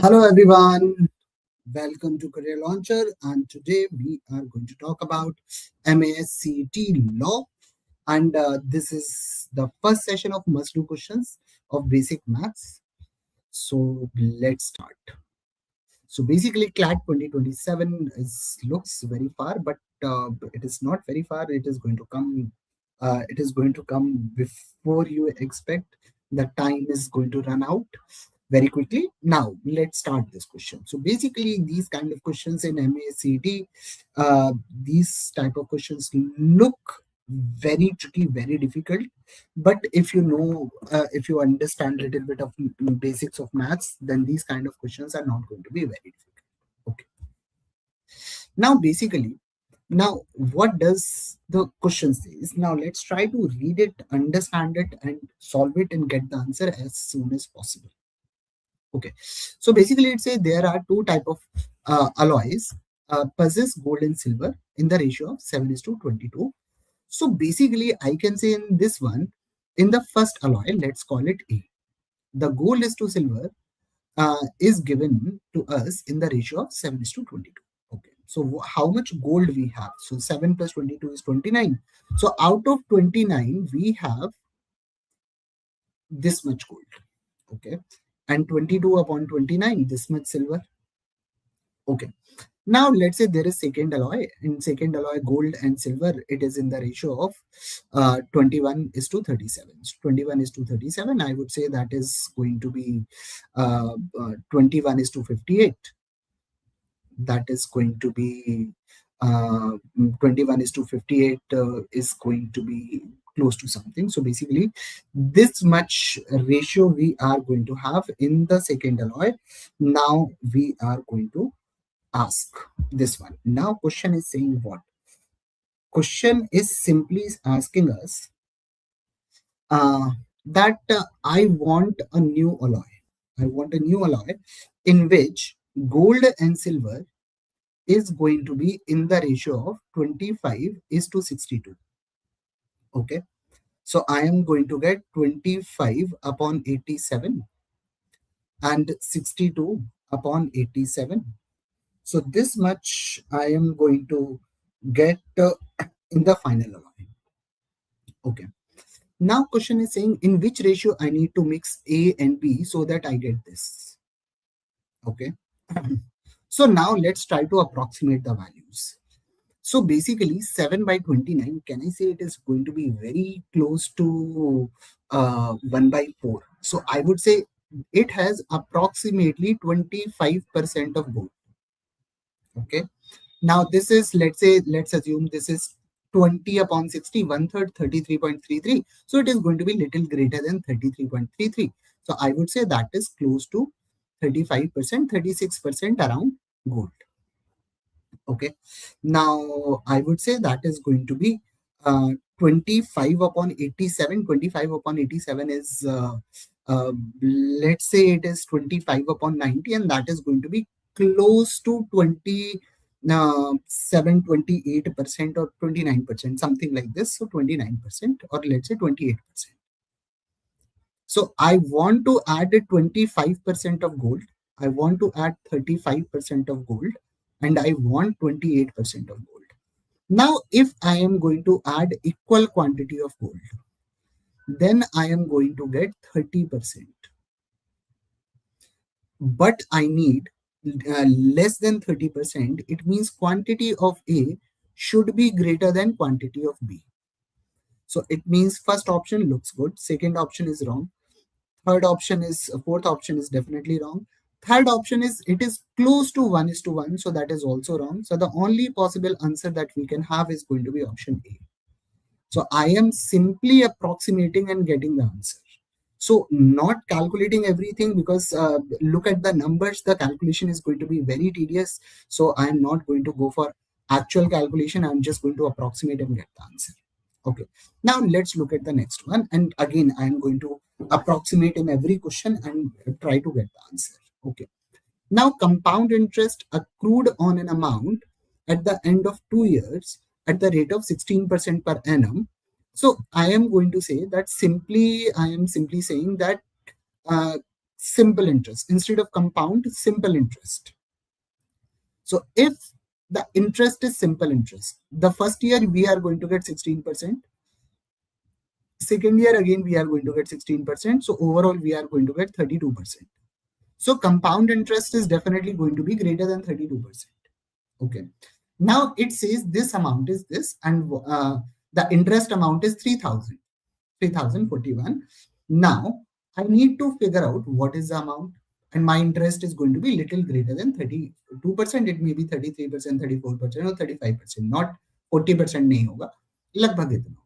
Hello everyone, welcome to Career Launcher, and today we are going to talk about CET Law, and this is the first session of must-do questions of basic maths. So let's start. So basically, CLAT 2027 looks very far, but it is not very far. It is going to come. It is going to come before you expect. The time is going to run out very quickly. Now let's start this question. So basically, these kind of questions in MACT, these type of questions look very tricky, very difficult. But if you know, if you understand a little bit of basics of maths, then these kind of questions are not going to be very difficult. Okay. Now, basically, now what does the question says? Now let's try to read it, understand it, and solve it and get the answer as soon as possible. Okay, so basically it says there are two type of alloys possess gold and silver in the ratio of 7 is to 22. So basically I can say in this one, in the first alloy, let's call it A. The gold is to silver is given to us in the ratio of 7 is to 22. Okay, so how much gold we have? So 7 plus 22 is 29. So out of 29, we have this much gold. Okay, and 22 upon 29, this much silver. Okay, now let's say there is second alloy. In second alloy, gold and silver, it is in the ratio of 21 is to 37. So 21 is to 37, I would say that is going to be 21 is to 58. That is going to be 21 is to 58 is going to be close to something. So basically, this much ratio we are going to have in the second alloy. Now we are going to ask this one. Now question is saying what? Question is simply asking us that I want a new alloy. I want a new alloy in which gold and silver is going to be in the ratio of 25 is to 62. Okay. So I am going to get 25 upon 87 and 62 upon 87. So this much I am going to get in the final alloy. Okay. Now question is saying in which ratio I need to mix A and B so that I get this. Okay. So now let's try to approximate the values. So basically 7 by 29, can I say it is going to be very close to 1 by 4. So I would say it has approximately 25% of gold. Okay. Now this is, let's assume this is 20 upon 60, one third, 33.33. So it is going to be little greater than 33.33. So I would say that is close to 35%, 36% around gold. Okay. Now I would say that is going to be 25 upon 87. 25 upon 87 is, let's say it is 25 upon 90, and that is going to be close to 28% or 29%, something like this. So 29%, or let's say 28%. So I want to add 25% of gold. I want to add 35% of gold, and I want 28% of gold. Now, if I am going to add equal quantity of gold, then I am going to get 30%. But I need less than 30%. It means quantity of A should be greater than quantity of B. So it means first option looks good, second option is wrong, fourth option is definitely wrong. Third option is it is close to 1 is to 1, so that is also wrong. So the only possible answer that we can have is going to be option A. So I am simply approximating and getting the answer. So not calculating everything, because look at the numbers, the calculation is going to be very tedious. So I am not going to go for actual calculation. I'm just going to approximate and get the answer. Okay. Now let's look at the next one. And again, I'm going to approximate in every question and try to get the answer. Okay. Now compound interest accrued on an amount at the end of 2 years at the rate of 16% per annum. So I am going to say that I am simply saying that simple interest instead of compound, simple interest. So if the interest is simple interest, the first year we are going to get 16%, second year again we are going to get 16%, so overall we are going to get 32%. So compound interest is definitely going to be greater than 32%. Okay. Now it says this amount is this, and the interest amount is 3,041. Now I need to figure out what is the amount, and my interest is going to be little greater than 32%. It may be 33%, 34%, or 35%. Not 40% नहीं होगा, लगभग इतना.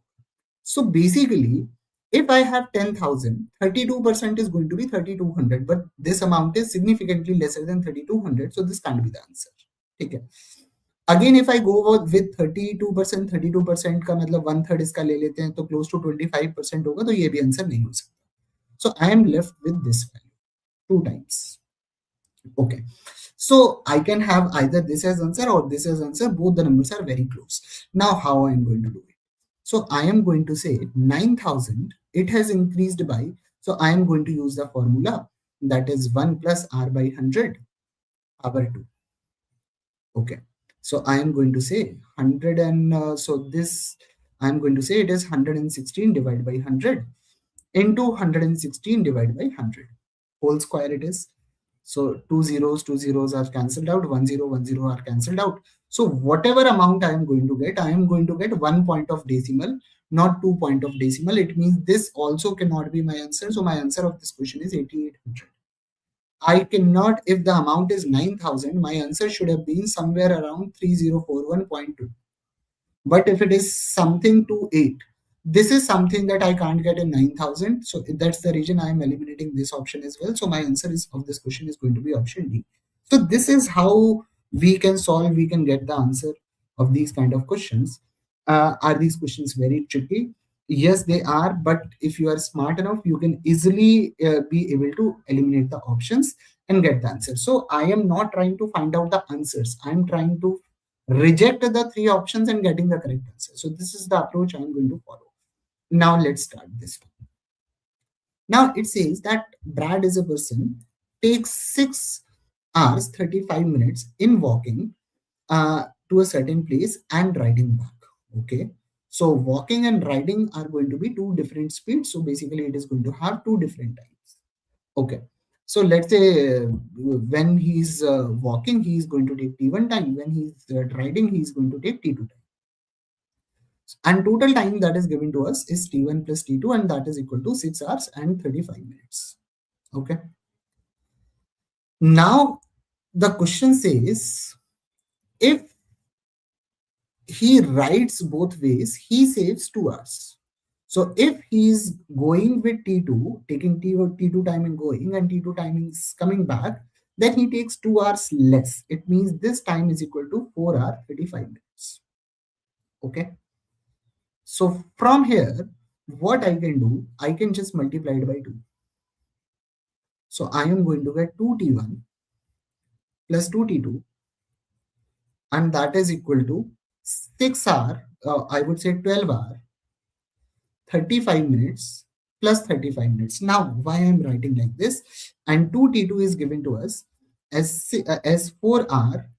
So basically, if I have 10,000, 32% is going to be 3,200, but this amount is significantly lesser than 3,200, so this can't be the answer. Okay. Again, if I go with 32%, 32% का मतलब 1/3 इसका ले लेते हैं, तो close to 25% होगा, तो ये भी आंसर नहीं हो सकता. So I am left with this value 2 times. Okay. So I can have either this as answer or this as answer. Both the numbers are very close. Now how I am going to do it? So I am going to say 9,000, it has increased by, so I am going to use the formula, that is 1 plus r by 100 power 2. Okay. So I am going to say 100 and so this, I am going to say it is 116 divided by 100 into 116 divided by 100. Whole square it is. So two zeros are cancelled out, 1 0 are cancelled out. So whatever amount I am going to get, I am going to get 1 point of decimal, not 2 point of decimal. It means this also cannot be my answer. So my answer of this question is 8,800. I cannot, if the amount is 9,000, my answer should have been somewhere around 3041.2. But if it is something to 8, this is something that I can't get in 9,000. So that's the reason I am eliminating this option as well. So my answer is of this question is going to be option D. So this is how we can solve, we can get the answer of these kind of questions. Are these questions very tricky? Yes, they are. But if you are smart enough, you can easily be able to eliminate the options and get the answer. So I am not trying to find out the answers. I am trying to reject the 3 options and getting the correct answer. So this is the approach I'm going to follow. Now let's start this one. Now it says that Brad is a person, takes 6 hours 35 minutes in walking to a certain place and riding back. Okay. So walking and riding are going to be 2 different speeds. So basically it is going to have 2 different times. Okay. So let's say when he's walking, he is going to take T1 time. When he's riding, he is going to take T2 time. And total time that is given to us is T1 plus T2, and that is equal to 6 hours and 35 minutes. Okay. Now the question says, if he rides both ways, he saves 2 hours. So if he is going with T2, taking T2 time and going, and T2 time is coming back, then he takes 2 hours less. It means this time is equal to 4 hours 35 minutes. Okay. So from here, what I can do, I can just multiply it by 2. So I am going to get 2T1 plus 2T2, and that is equal to 6 hour, I would say 12 hour, 35 minutes plus 35 minutes. Now, why I am writing like this? And 2T2 is given to us as 4 hour,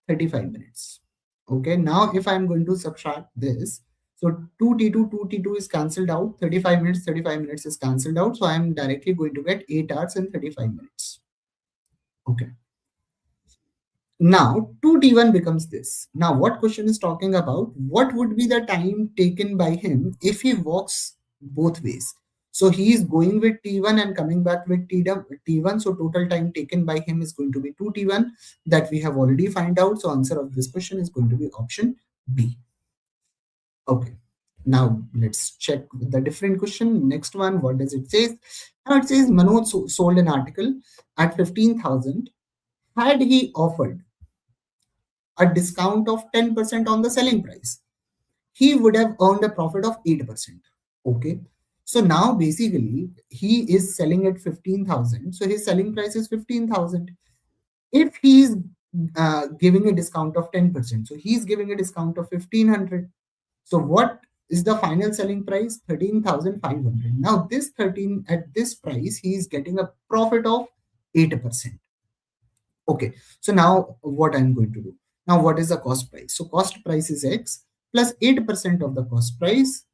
35 minutes. Okay, now if I am going to subtract this, so 2T2 is cancelled out, 35 minutes is cancelled out. So I am directly going to get 8 hours and 35 minutes. Okay. Now 2T1 becomes this. Now what question is talking about? What would be the time taken by him if he walks both ways? So he is going with T1 and coming back with T1. So total time taken by him is going to be 2T1, that we have already found out. So answer of this question is going to be option B. Okay. Now let's check the different question. Next one, what does it say? Now it says Manoj sold an article at 15,000. Had he offered a discount of 10% on the selling price, he would have earned a profit of 8%. Okay. So now basically he is selling at 15,000. So his selling price is 15,000. If he is giving a discount of 10%, so he's giving a discount of 1,500. So what is the final selling price 13,500. Now this 13 at this price, he is getting a profit of 8%. Okay, so now what I'm going to do? Now what is the cost price? So cost price is X plus 8% of the cost price,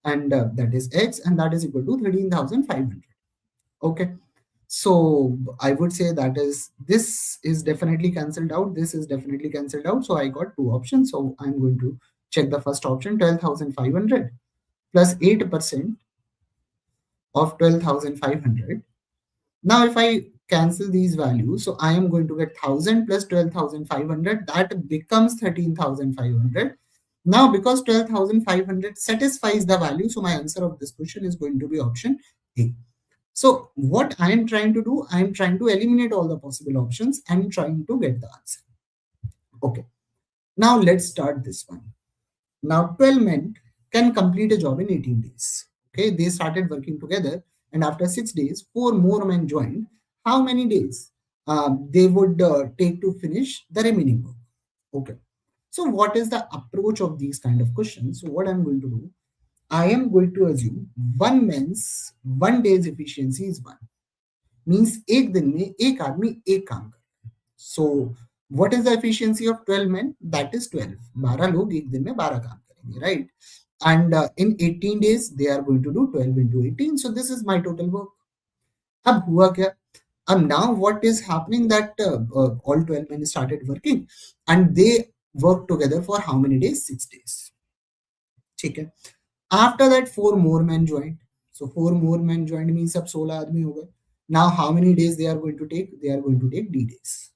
and that is X, and that is equal to 13,500. Okay, so I would say that is, this is definitely cancelled out, this is definitely cancelled out. So I got two options. So I'm going to check the first option, 12,500 plus 8% of 12,500. Now, if I cancel these values, so I am going to get 1000 plus 12,500, that becomes 13,500. Now, because 12,500 satisfies the value, so my answer of this question is going to be option A. So, what I am trying to do, I am trying to eliminate all the possible options and trying to get the answer. Okay, now let's start this one. Now, 12 men can complete a job in 18 days. Okay, they started working together, and after 6 days, four more men joined. How many days they would take to finish the remaining work? Okay, so what is the approach of these kind of questions? So, what I'm going to do, I am going to assume one man's 1 day's efficiency is one. Means एक दिन में एक आदमी एक काम कर. So what is the efficiency of 12 men? That is 12. 12 लोग एक दिन में 12 काम करेंगे, right? And in 18 days they are going to do 12 into 18. So this is my total work. अब हुआ क्या? Now what is happening that all 12 men started working and they worked together for how many days? 6 days. ठीक है. After that, four more men joined. So four more men joined means अब 16 आदमी हो गए. Now how many days they are going to take? They are going to take D days.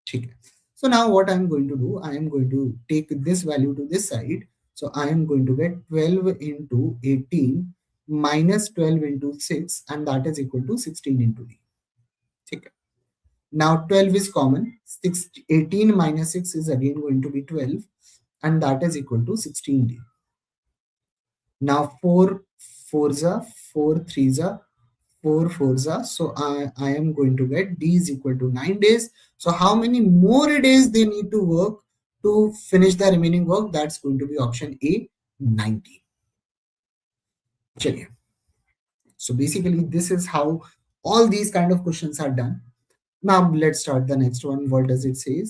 ठीक है. So now what I am going to do, I am going to take this value to this side. So I am going to get 12 into 18 minus 12 into 6, and that is equal to 16 into D. ठीक है. Now 12 is common. 18 minus 6 is again going to be 12, and that is equal to 16D. Now 4 fours are 4 threes are 4 fours are. So I am going to get D is equal to 9 days. So how many more days they need to work to finish the remaining work? That's going to be option A, 90. So basically this is how all these kind of questions are done. Now let's start the next one. What does it say?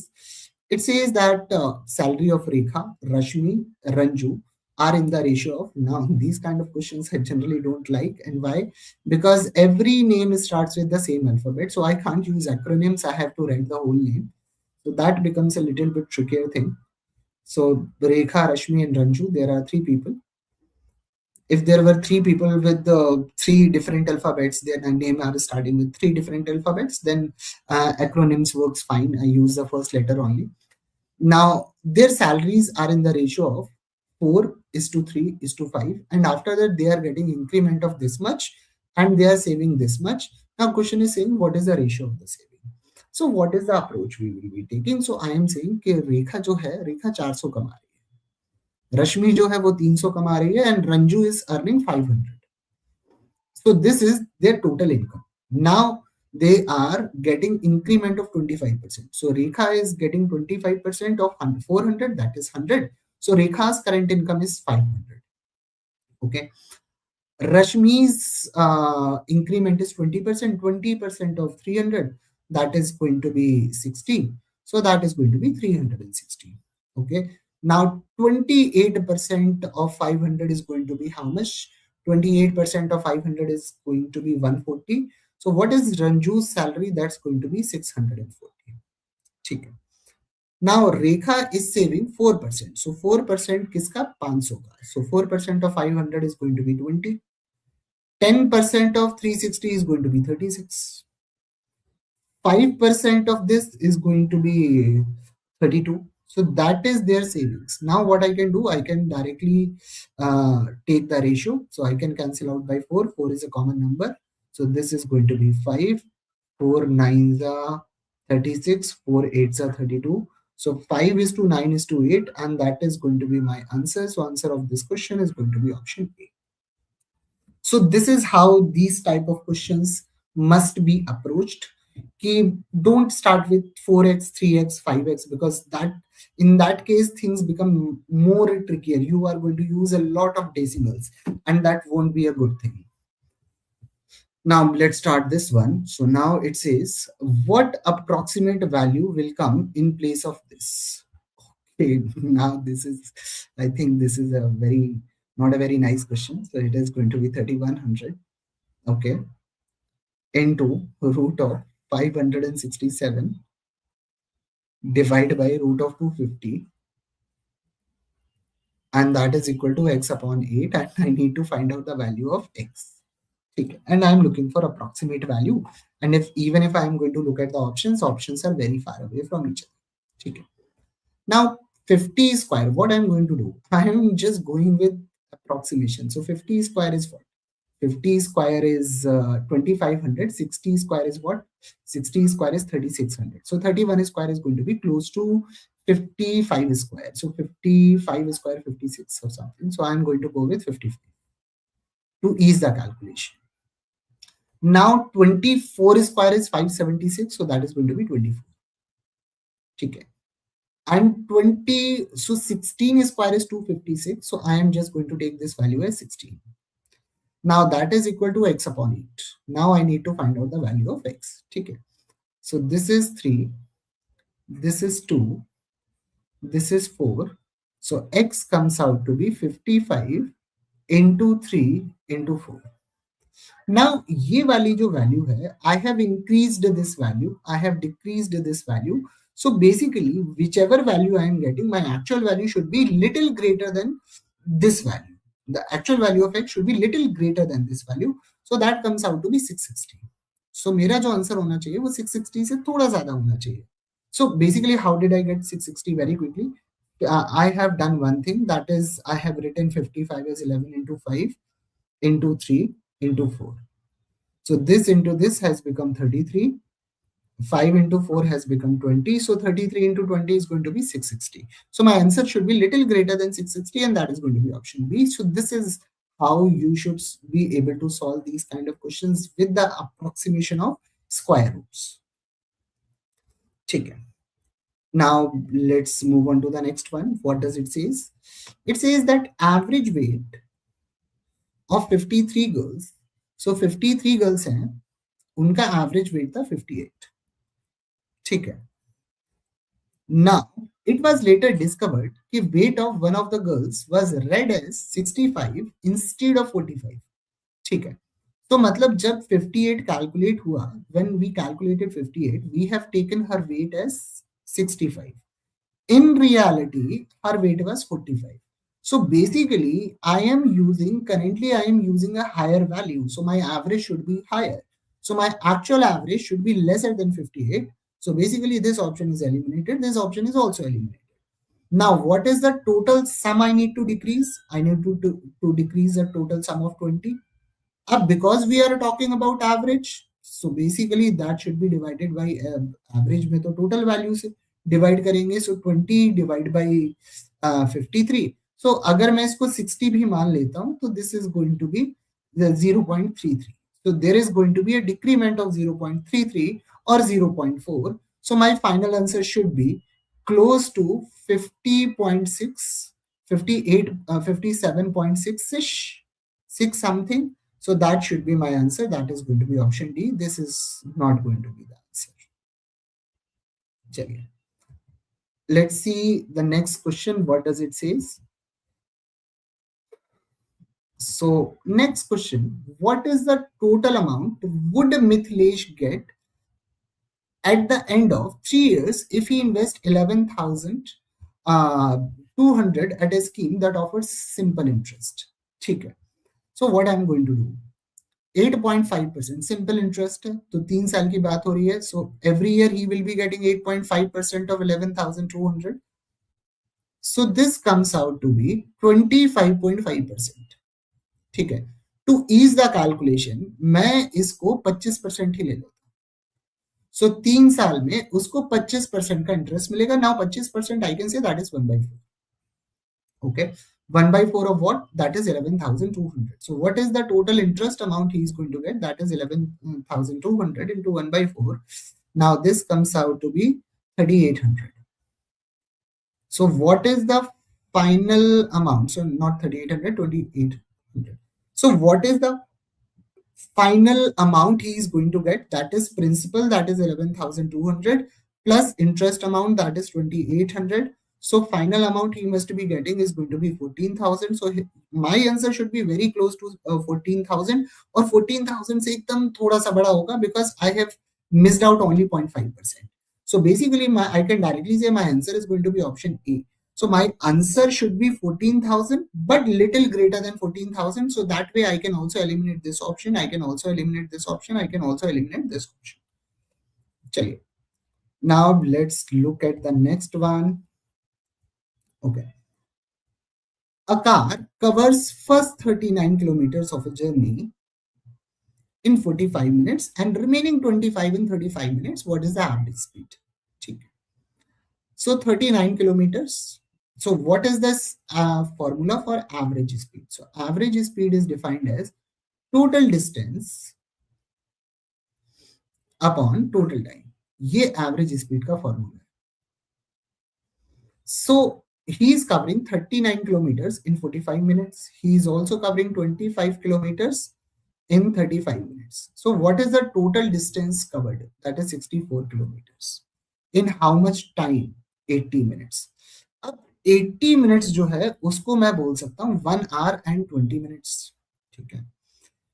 It says that salary of Rekha, Rashmi, Ranju are in the ratio of. Now these kind of questions I generally don't like. And why? Because every name starts with the same alphabet. So I can't use acronyms. I have to write the whole name. So that becomes a little bit trickier thing. So Rekha, Rashmi and Ranju, there are three people. If there were three people with three different alphabets, their name are starting with three different alphabets, then acronyms works fine. I use the first letter only. Now their salaries are in the ratio of 4 is to 3 is to 5, and after that they are getting increment of this much and they are saving this much. Now question is saying what is the ratio of the saving. So what is the approach we will be taking? So I am saying कि रेखा जो है, रेखा 400 कमा रही है, रश्मि जो है वो 300 कमा रही है, and Ranju is earning 500. So this is their total income. Now they are getting increment of 25%. So Rekha is getting 25% of 400, that is 100. So Rekha's current income is 500. Okay. Rashmi's increment is 20%, 20% of 300, that is going to be 60. So that is going to be 360. Okay. Now 28% of 500 is going to be how much? 28% of 500 is going to be 140. So what is Ranju's salary? That's going to be 640. Okay. Now Rekha is saving 4%. So 4% kiska? 500 ka. So 4% of 500 is going to be 20. 10% of 360 is going to be 36. 5% of this is going to be 32. So that is their savings. Now what I can do, I can directly take the ratio. So I can cancel out by 4. 4 is a common number. So this is going to be 5. 4 9s are 36. 4 8s are 32. So 5 is to 9 is to 8. And that is going to be my answer. So answer of this question is going to be option A. So this is how these type of questions must be approached. कि don't start with 4x 3x 5x, because that in that case things become more trickier. You are going to use a lot of decimals and that won't be a good thing. Now let's start this one. So now it says what approximate value will come in place of this. Okay, now this is, I think this is a very, not a very nice question. So it is going to be 3100, okay, into root of 567 divided by root of 250, and that is equal to x upon 8, and I need to find out the value of x. Okay. And I'm looking for approximate value. And if even if I'm going to look at the options are very far away from each other. Okay. Now 50 square, what I'm going to do? I am just going with approximation. So 50 square is what? 50 square is 2500. 60 square is what? 60 square is 3600. So 31 square is going to be close to 55 square. So 55 square 56 or something. So I'm going to go with 55 to ease the calculation. Now 24 square is 576, so that is going to be 24. Okay. And 20, so 16 square is 256, so I am just going to take this value as 16. Now that is equal to x upon 8. Now I need to find out the value of x. Okay. So this is 3, this is 2, this is 4. So x comes out to be 55 into 3 into 4. Now ये वाली जो value है, I have increased this value, I have decreased this value. So basically, whichever value I am getting, my actual value should be little greater than this value. The actual value of x should be little greater than this value. So that comes out to be 660. So मेरा जो answer होना चाहिए वो 660 से थोड़ा ज़्यादा होना चाहिए. So basically, how did I get 660 very quickly? I have done one thing, that is I have written 55 as 11 into 5 into 3 into 4. So this into this has become 33. 5 into 4 has become 20. So 33 into 20 is going to be 660. So my answer should be little greater than 660, and that is going to be option B. So this is how you should be able to solve these kind of questions with the approximation of square roots. Okay. Now let's move on to the next one. What does it say? It says that average weight of 53 girls. So 53 girls हैं, उनका average weight था 58. ठीक है. Now it was later discovered that weight of one of the girls was read as 65 instead of 45. ठीक है. तो मतलब जब 58 calculate हुआ, when we calculated 58, we have taken her weight as 65. In reality, her weight was 45. So basically, currently I am using a higher value. So my average should be higher. So my actual average should be lesser than 58. So basically this option is eliminated. This option is also eliminated. Now, what is the total sum I need to decrease? I need to decrease the total sum of 20. Because we are talking about average, so basically that should be divided by average में तो total value से divide करेंगे. So 20 divided by 53. So अगर मैं इसको 60 भी मान लेता हूँ, तो this is going to be the 0.33. So there is going to be a decrement of 0.33 or 0.4. So my final answer should be close to 50.6, 58, 57.6-ish, 6 something. So that should be my answer. That is going to be option D. This is not going to be the answer. Chaliye. Let's see the next question. What does it say? So next question. What is the total amount would Mithilesh get at the end of 3 years if he invests 11,200 at a scheme that offers simple interest? Okay. So what I'm going to do? 8.5% simple interest है, तो 3 साल की बात हो रही है. So every year he will be getting 8.5% of 11,200. So this comes out to be 25.5%. ठीक है. To ease the calculation, मैं इसको 25% ही ले लेता हूँ. So 3 साल में उसको 25% का इंटरेस्ट मिलेगा. Now 25% I can say that is 1/4. Okay. 1 by 4 of what? That is 11,200. So what is the total interest amount he is going to get? That is 11,200 into 1 by 4. Now this comes out to be 3,800. So what is the final amount? So not 3,800, 2,800. So what is the final amount he is going to get? That is principal, that is 11,200, plus interest amount, that is 2,800. So final amount he must be getting is going to be 14,000. So my answer should be very close to 14,000, or 14,000 से एकदम थोड़ा सा बड़ा होगा, because I have missed out only 0.5%. So basically I can directly say my answer is going to be option A. So my answer should be 14,000, but little greater than 14,000. So that way I can also eliminate this option. I can also eliminate this option. I can also eliminate this option. Chaliye. Now let's look at the next one. Okay. A car covers first 39 kilometers of a journey in 45 minutes and remaining 25 in 35 minutes. What is the average speed? So 39 kilometers. So what is this formula for average speed? So average speed is defined as total distance upon total time. ये average speed का formula है. So he is covering 39 kilometers in 45 minutes. He is also covering 25 kilometers in 35 minutes. So what is the total distance covered? That is 64 kilometers. In how much time? 80 minutes. अब 80 minutes जो है उसको मैं बोल सकता हूँ 1 hour and 20 minutes. ठीक है.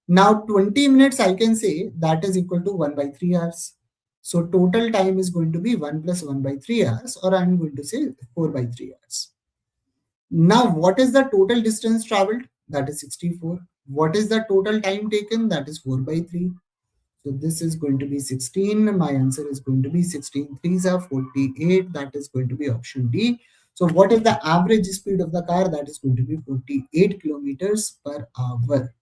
Now 20 minutes I can say that is equal to 1 by 3 hours. So total time is going to be 1 plus 1 by 3 hours, or I'm going to say 4 by 3 hours. Now what is the total distance traveled? That is 64. What is the total time taken? That is 4 by 3. So this is going to be 16. My answer is going to be 16 threes are 48. That is going to be option D. So what is the average speed of the car? That is going to be 48 kilometers per hour.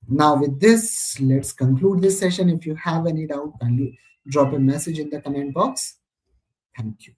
Now with this, let's conclude this session. If you have any doubt, kindly drop a message in the comment box. Thank you.